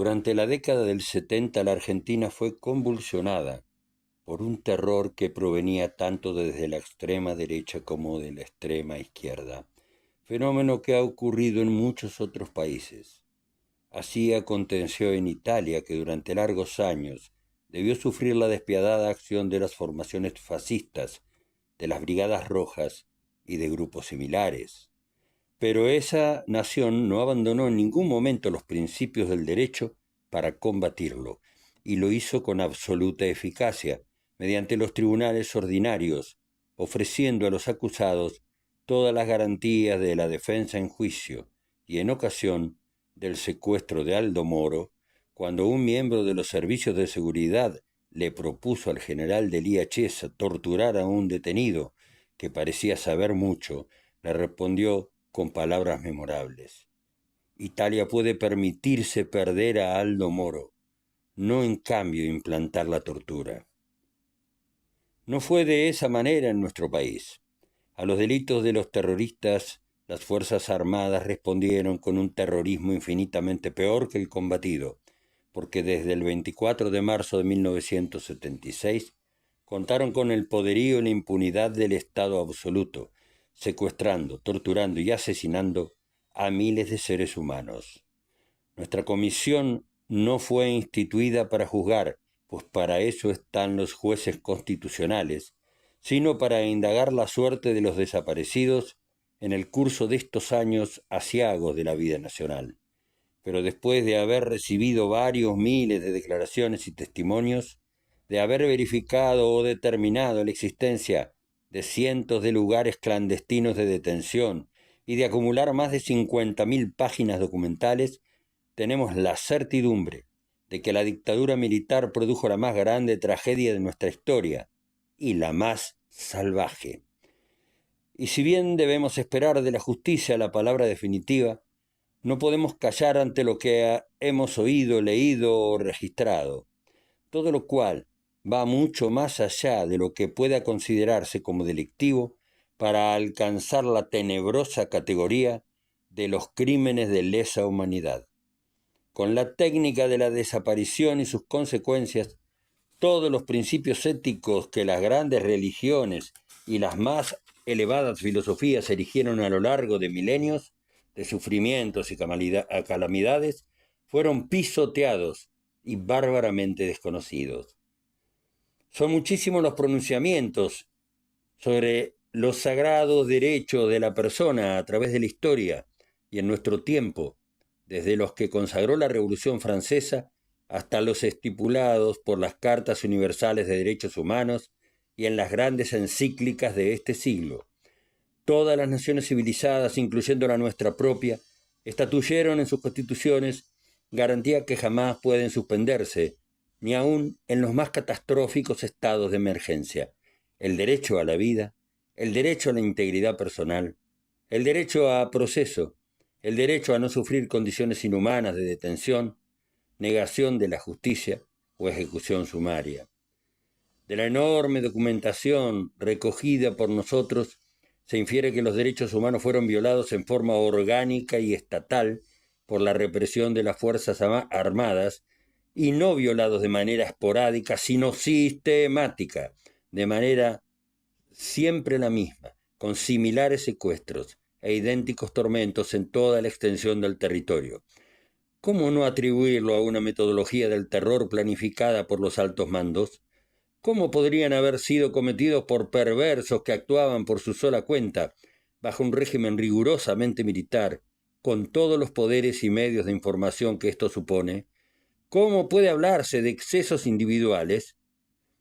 Durante la década del 70 la Argentina fue convulsionada por un terror que provenía tanto desde la extrema derecha como de la extrema izquierda, fenómeno que ha ocurrido en muchos otros países. Así aconteció en Italia, que durante largos años debió sufrir la despiadada acción de las formaciones fascistas, de las Brigadas Rojas y de grupos similares. Pero esa nación no abandonó en ningún momento los principios del derecho para combatirlo, y lo hizo con absoluta eficacia, mediante los tribunales ordinarios, ofreciendo a los acusados todas las garantías de la defensa en juicio y, en ocasión, del secuestro de Aldo Moro, cuando un miembro de los servicios de seguridad le propuso al general del IHS torturar a un detenido que parecía saber mucho, le respondió con palabras memorables: Italia puede permitirse perder a Aldo Moro, no en cambio implantar la tortura. No fue de esa manera en nuestro país. A los delitos de los terroristas, las Fuerzas Armadas respondieron con un terrorismo infinitamente peor que el combatido, porque desde el 24 de marzo de 1976 contaron con el poderío y la impunidad del Estado absoluto, secuestrando, torturando y asesinando a miles de seres humanos. Nuestra comisión no fue instituida para juzgar, pues para eso están los jueces constitucionales, sino para indagar la suerte de los desaparecidos en el curso de estos años aciagos de la vida nacional. Pero después de haber recibido varios miles de declaraciones y testimonios, de haber verificado o determinado la existencia de cientos de lugares clandestinos de detención y de acumular más de 50.000 páginas documentales, tenemos la certidumbre de que la dictadura militar produjo la más grande tragedia de nuestra historia y la más salvaje. Y si bien debemos esperar de la justicia la palabra definitiva, no podemos callar ante lo que hemos oído, leído o registrado, todo lo cual va mucho más allá de lo que pueda considerarse como delictivo para alcanzar la tenebrosa categoría de los crímenes de lesa humanidad. Con la técnica de la desaparición y sus consecuencias, todos los principios éticos que las grandes religiones y las más elevadas filosofías erigieron a lo largo de milenios de sufrimientos y calamidades fueron pisoteados y bárbaramente desconocidos. Son muchísimos los pronunciamientos sobre los sagrados derechos de la persona a través de la historia y en nuestro tiempo, desde los que consagró la Revolución Francesa hasta los estipulados por las Cartas Universales de Derechos Humanos y en las grandes encíclicas de este siglo. Todas las naciones civilizadas, incluyendo la nuestra propia, estatuyeron en sus constituciones garantía que jamás pueden suspenderse, ni aun en los más catastróficos estados de emergencia: el derecho a la vida, el derecho a la integridad personal, el derecho a proceso, el derecho a no sufrir condiciones inhumanas de detención, negación de la justicia o ejecución sumaria. De la enorme documentación recogida por nosotros, se infiere que los derechos humanos fueron violados en forma orgánica y estatal por la represión de las Fuerzas Armadas, y no violados de manera esporádica, sino sistemática, de manera siempre la misma, con similares secuestros e idénticos tormentos en toda la extensión del territorio. ¿Cómo no atribuirlo a una metodología del terror planificada por los altos mandos? ¿Cómo podrían haber sido cometidos por perversos que actuaban por su sola cuenta, bajo un régimen rigurosamente militar, con todos los poderes y medios de información que esto supone? ¿Cómo puede hablarse de excesos individuales?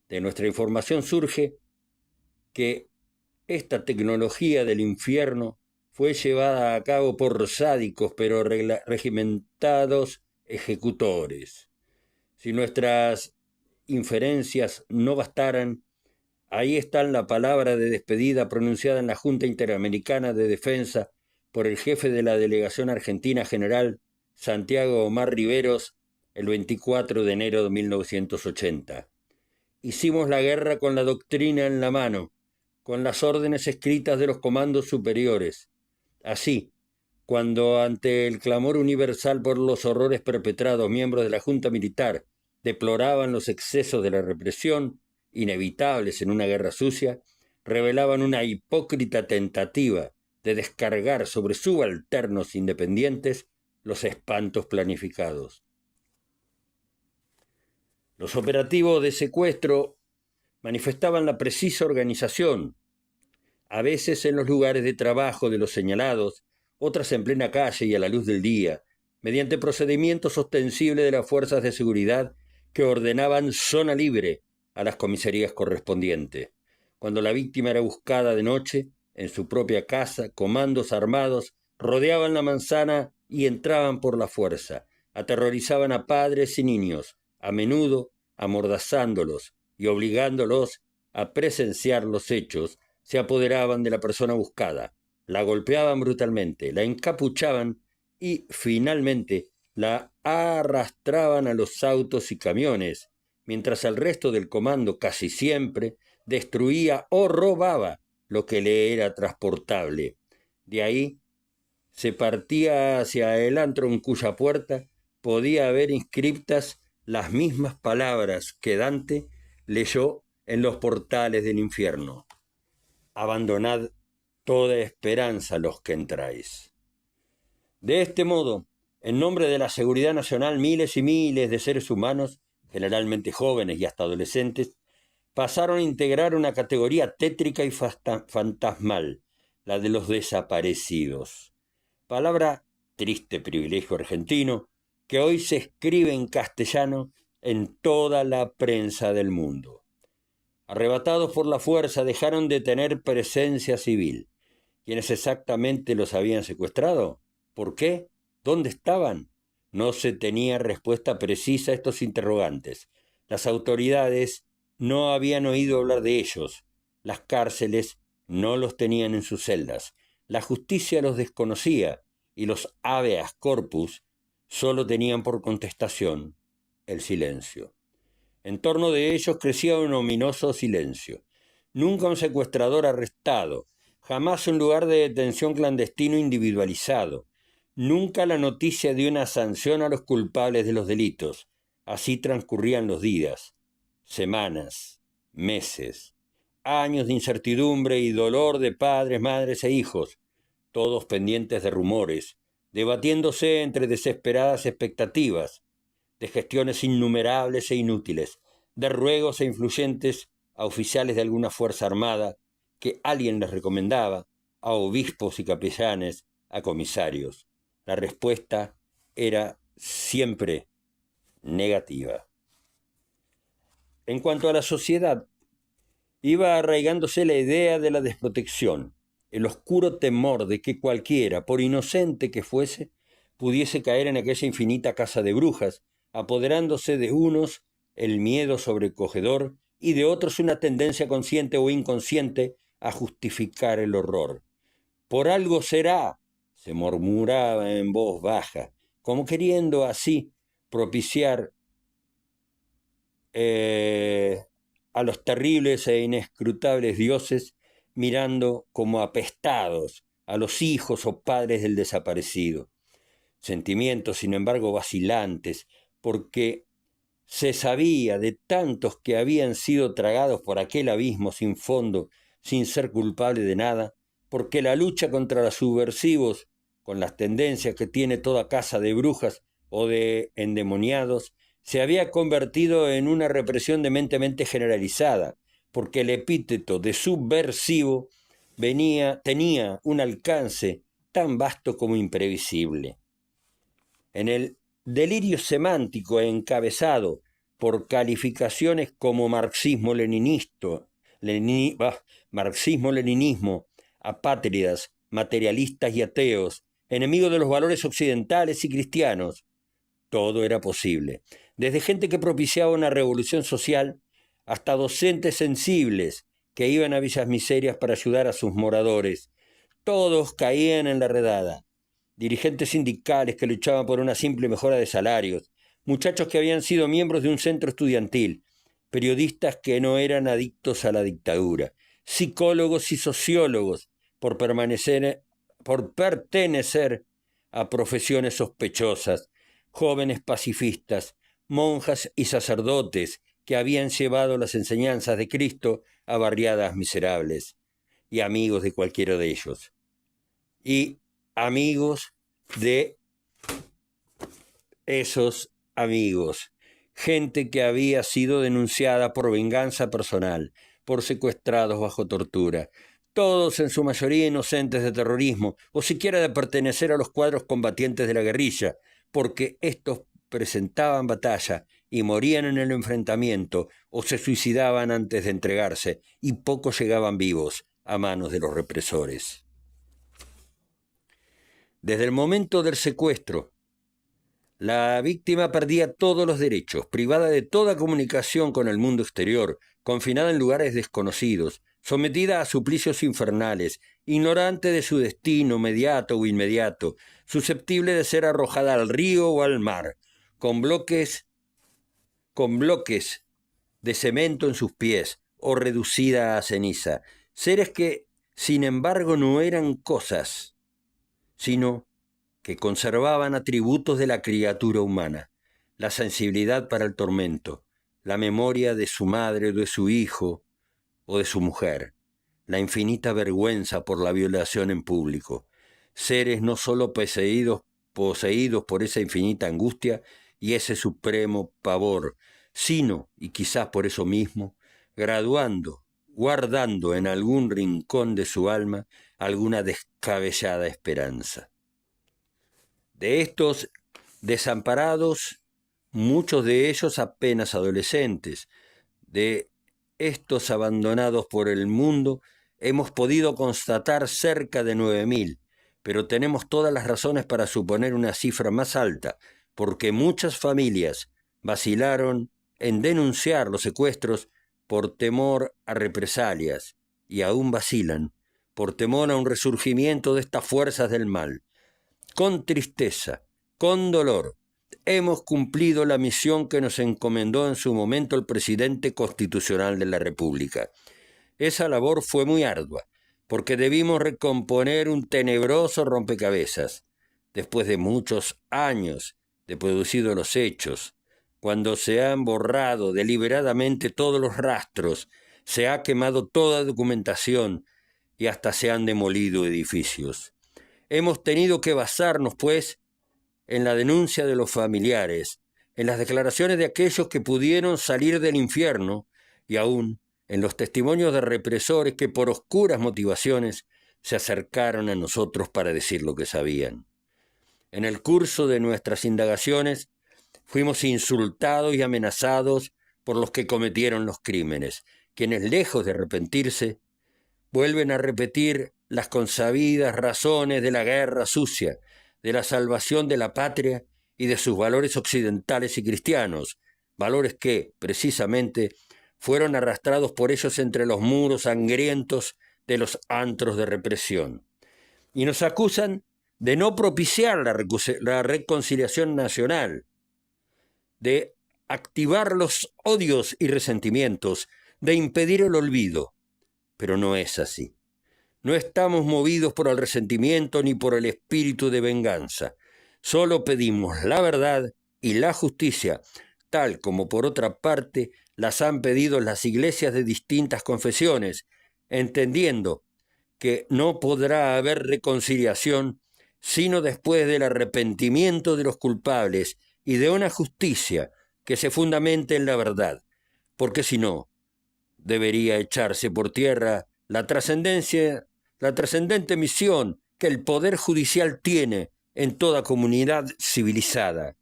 De nuestra información surge que esta tecnología del infierno fue llevada a cabo por sádicos pero regimentados ejecutores. Si nuestras inferencias no bastaran, ahí está la palabra de despedida pronunciada en la Junta Interamericana de Defensa por el jefe de la delegación argentina, general Santiago Omar Riveros, el 24 de enero de 1980. Hicimos la guerra con la doctrina en la mano, con las órdenes escritas de los comandos superiores. Así, cuando ante el clamor universal por los horrores perpetrados, miembros de la Junta Militar deploraban los excesos de la represión, inevitables en una guerra sucia, revelaban una hipócrita tentativa de descargar sobre subalternos independientes los espantos planificados. Los operativos de secuestro manifestaban la precisa organización, a veces en los lugares de trabajo de los señalados, otras en plena calle y a la luz del día, mediante procedimientos ostensibles de las fuerzas de seguridad que ordenaban zona libre a las comisarías correspondientes. Cuando la víctima era buscada de noche, en su propia casa, comandos armados rodeaban la manzana y entraban por la fuerza, aterrorizaban a padres y niños, a menudo amordazándolos y obligándolos a presenciar los hechos. Se apoderaban de la persona buscada, la golpeaban brutalmente, la encapuchaban y finalmente la arrastraban a los autos y camiones, mientras el resto del comando casi siempre destruía o robaba lo que le era transportable. De ahí se partía hacia el antro en cuya puerta podía haber inscriptas las mismas palabras que Dante leyó en los portales del infierno. Abandonad toda esperanza los que entráis. De este modo, en nombre de la seguridad nacional, miles y miles de seres humanos, generalmente jóvenes y hasta adolescentes, pasaron a integrar una categoría tétrica y fantasmal, la de los desaparecidos. Palabra, triste privilegio argentino, que hoy se escribe en castellano en toda la prensa del mundo. Arrebatados por la fuerza, dejaron de tener presencia civil. ¿Quiénes exactamente los habían secuestrado? ¿Por qué? ¿Dónde estaban? No se tenía respuesta precisa a estos interrogantes. Las autoridades no habían oído hablar de ellos. Las cárceles no los tenían en sus celdas. La justicia los desconocía y los habeas corpus solo tenían por contestación el silencio. En torno de ellos crecía un ominoso silencio. Nunca un secuestrador arrestado, jamás un lugar de detención clandestino individualizado, nunca la noticia de una sanción a los culpables de los delitos. Así transcurrían los días, semanas, meses, años de incertidumbre y dolor de padres, madres e hijos, todos pendientes de rumores, debatiéndose entre desesperadas expectativas, de gestiones innumerables e inútiles, de ruegos e influyentes a oficiales de alguna fuerza armada que alguien les recomendaba, a obispos y capellanes, a comisarios. La respuesta era siempre negativa. En cuanto a la sociedad, iba arraigándose la idea de la desprotección, el oscuro temor de que cualquiera, por inocente que fuese, pudiese caer en aquella infinita casa de brujas, apoderándose de unos el miedo sobrecogedor y de otros una tendencia consciente o inconsciente a justificar el horror. Por algo será, se murmuraba en voz baja, como queriendo así propiciar a los terribles e inescrutables dioses, mirando como apestados a los hijos o padres del desaparecido. Sentimientos, sin embargo, vacilantes, porque se sabía de tantos que habían sido tragados por aquel abismo sin fondo, sin ser culpable de nada, porque la lucha contra los subversivos, con las tendencias que tiene toda casa de brujas o de endemoniados, se había convertido en una represión dementemente generalizada, porque el epíteto de subversivo tenía un alcance tan vasto como imprevisible. En el delirio semántico encabezado por calificaciones como marxismo-leninismo, apátridas, materialistas y ateos, enemigos de los valores occidentales y cristianos, todo era posible. Desde gente que propiciaba una revolución social hasta docentes sensibles que iban a Villas Miserias para ayudar a sus moradores. Todos caían en la redada. Dirigentes sindicales que luchaban por una simple mejora de salarios, muchachos que habían sido miembros de un centro estudiantil, periodistas que no eran adictos a la dictadura, psicólogos y sociólogos por pertenecer a profesiones sospechosas, jóvenes pacifistas, monjas y sacerdotes que habían llevado las enseñanzas de Cristo a barriadas miserables, y amigos de cualquiera de ellos, y amigos de esos amigos, gente que había sido denunciada por venganza personal, por secuestrados bajo tortura, todos en su mayoría inocentes de terrorismo o siquiera de pertenecer a los cuadros combatientes de la guerrilla, porque estos presentaban batalla y morían en el enfrentamiento o se suicidaban antes de entregarse, y pocos llegaban vivos a manos de los represores. Desde el momento del secuestro, la víctima perdía todos los derechos, privada de toda comunicación con el mundo exterior, confinada en lugares desconocidos, sometida a suplicios infernales, ignorante de su destino mediato o inmediato, susceptible de ser arrojada al río o al mar, con bloques de cemento en sus pies o reducida a ceniza, seres que, sin embargo, no eran cosas, sino que conservaban atributos de la criatura humana, la sensibilidad para el tormento, la memoria de su madre o de su hijo o de su mujer, la infinita vergüenza por la violación en público, seres no solo poseídos por esa infinita angustia y ese supremo pavor, sino, y quizás por eso mismo, guardando en algún rincón de su alma alguna descabellada esperanza. De estos desamparados, muchos de ellos apenas adolescentes, de estos abandonados por el mundo, hemos podido constatar cerca de 9.000, pero tenemos todas las razones para suponer una cifra más alta, porque muchas familias vacilaron en denunciar los secuestros por temor a represalias, y aún vacilan por temor a un resurgimiento de estas fuerzas del mal. Con tristeza, con dolor, hemos cumplido la misión que nos encomendó en su momento el presidente constitucional de la República. Esa labor fue muy ardua, porque debimos recomponer un tenebroso rompecabezas. Después de muchos años de producidos los hechos, cuando se han borrado deliberadamente todos los rastros, se ha quemado toda documentación y hasta se han demolido edificios. Hemos tenido que basarnos, pues, en la denuncia de los familiares, en las declaraciones de aquellos que pudieron salir del infierno y aún en los testimonios de represores que por oscuras motivaciones se acercaron a nosotros para decir lo que sabían. En el curso de nuestras indagaciones fuimos insultados y amenazados por los que cometieron los crímenes, quienes, lejos de arrepentirse, vuelven a repetir las consabidas razones de la guerra sucia, de la salvación de la patria y de sus valores occidentales y cristianos, valores que, precisamente, fueron arrastrados por ellos entre los muros sangrientos de los antros de represión. Y nos acusan de no propiciar la reconciliación nacional, de activar los odios y resentimientos, de impedir el olvido. Pero no es así. No estamos movidos por el resentimiento ni por el espíritu de venganza. Solo pedimos la verdad y la justicia, tal como por otra parte las han pedido las iglesias de distintas confesiones, entendiendo que no podrá haber reconciliación sino después del arrepentimiento de los culpables y de una justicia que se fundamente en la verdad, porque si no, debería echarse por tierra la trascendente misión que el Poder Judicial tiene en toda comunidad civilizada.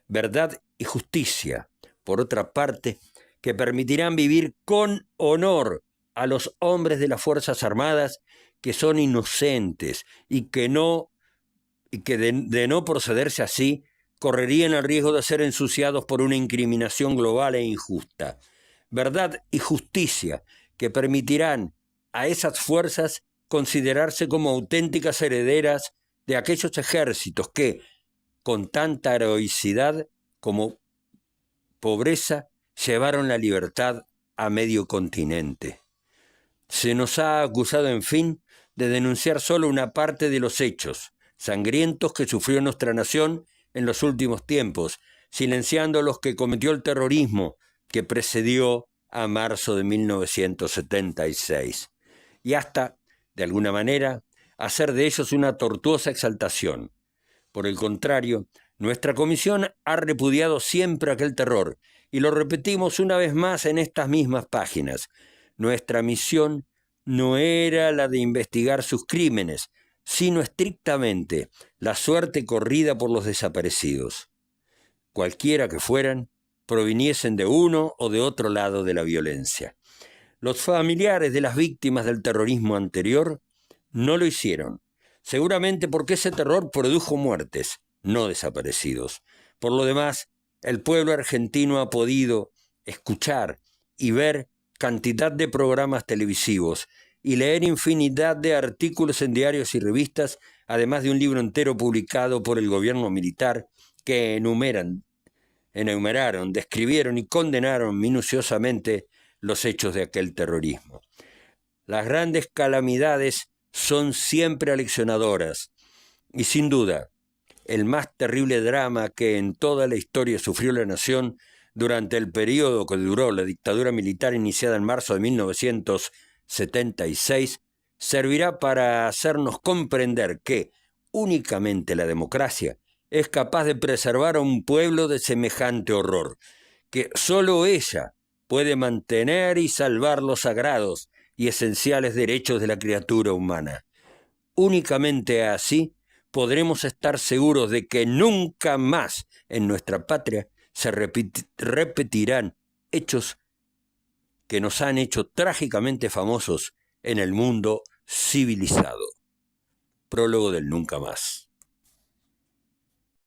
Verdad y justicia, por otra parte, que permitirán vivir con honor a los hombres de las Fuerzas Armadas que son inocentes y que de no procederse así, correrían el riesgo de ser ensuciados por una incriminación global e injusta. Verdad y justicia que permitirán a esas fuerzas considerarse como auténticas herederas de aquellos ejércitos que, con tanta heroicidad como pobreza, llevaron la libertad a medio continente. Se nos ha acusado, en fin, de denunciar solo una parte de los hechos, sangrientos que sufrió nuestra nación en los últimos tiempos, silenciando los que cometió el terrorismo que precedió a marzo de 1976, y hasta, de alguna manera, hacer de ellos una tortuosa exaltación. Por el contrario, nuestra comisión ha repudiado siempre aquel terror, y lo repetimos una vez más en estas mismas páginas. Nuestra misión no era la de investigar sus crímenes, sino estrictamente la suerte corrida por los desaparecidos. Cualquiera que fueran, proviniesen de uno o de otro lado de la violencia. Los familiares de las víctimas del terrorismo anterior no lo hicieron, seguramente porque ese terror produjo muertes, no desaparecidos. Por lo demás, el pueblo argentino ha podido escuchar y ver cantidad de programas televisivos y leer infinidad de artículos en diarios y revistas, además de un libro entero publicado por el gobierno militar que enumeraron, describieron y condenaron minuciosamente los hechos de aquel terrorismo. Las grandes calamidades son siempre aleccionadoras y sin duda el más terrible drama que en toda la historia sufrió la nación durante el periodo que duró la dictadura militar iniciada en marzo de 1976 servirá para hacernos comprender que únicamente la democracia es capaz de preservar a un pueblo de semejante horror, que solo ella puede mantener y salvar los sagrados y esenciales derechos de la criatura humana. Únicamente así podremos estar seguros de que nunca más en nuestra patria se repetirán hechos que nos han hecho trágicamente famosos en el mundo civilizado. Prólogo del Nunca Más.